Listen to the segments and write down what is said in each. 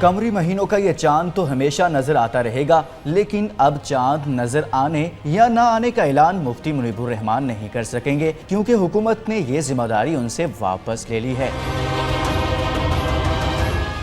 قمری مہینوں کا یہ چاند تو ہمیشہ نظر آتا رہے گا، لیکن اب چاند نظر آنے یا نہ آنے کا اعلان مفتی منیب الرحمان نہیں کر سکیں گے، کیونکہ حکومت نے یہ ذمہ داری ان سے واپس لے لی ہے۔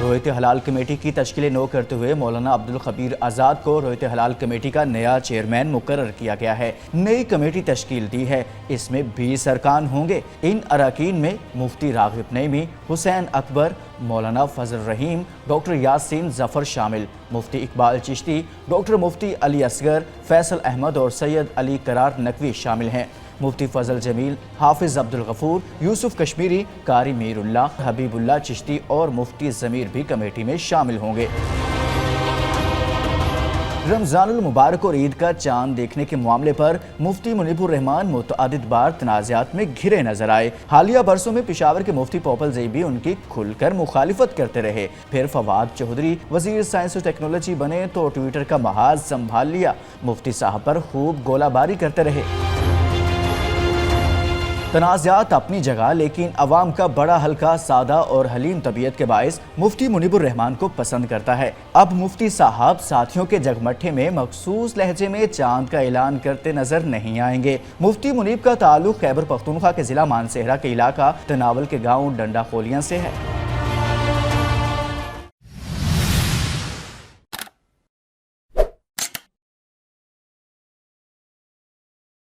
رویت حلال کمیٹی کی تشکیل نو کرتے ہوئے مولانا عبدالخبیر آزاد کو رویت حلال کمیٹی کا نیا چیئرمین مقرر کیا گیا ہے۔ نئی کمیٹی تشکیل دی ہے، اس میں 20 ارکان ہوں گے۔ ان اراکین میں مفتی راغب نعیمی، حسین اکبر، مولانا فضل رحیم، ڈاکٹر یاسین ظفر شامل، مفتی اقبال چشتی، ڈاکٹر مفتی علی اصغر، فیصل احمد اور سید علی قرار نقوی شامل ہیں۔ مفتی فضل جمیل، حافظ عبدالغفور، یوسف کشمیری، قاری میر اللہ، حبیب اللہ چشتی اور مفتی ضمیر بھی کمیٹی میں شامل ہوں گے۔ رمضان المبارک اور عید کا چاند دیکھنے کے معاملے پر مفتی منیب الرحمان متعدد بار تنازعات میں گھرے نظر آئے۔ حالیہ برسوں میں پشاور کے مفتی پوپل زئی ان کی کھل کر مخالفت کرتے رہے، پھر فواد چودھری وزیر سائنس و ٹیکنالوجی بنے تو ٹویٹر کا محاذ سنبھال لیا، مفتی صاحب پر خوب گولہ باری کرتے رہے۔ تنازعات اپنی جگہ، لیکن عوام کا بڑا حلقہ سادہ اور حلیم طبیعت کے باعث مفتی منیب الرحمان کو پسند کرتا ہے۔ اب مفتی صاحب ساتھیوں کے جگمٹھے میں مخصوص لہجے میں چاند کا اعلان کرتے نظر نہیں آئیں گے۔ مفتی منیب کا تعلق خیبر پختونخوا کے ضلع مانسہرہ کے علاقہ تناول کے گاؤں ڈنڈا خولیاں سے ہے۔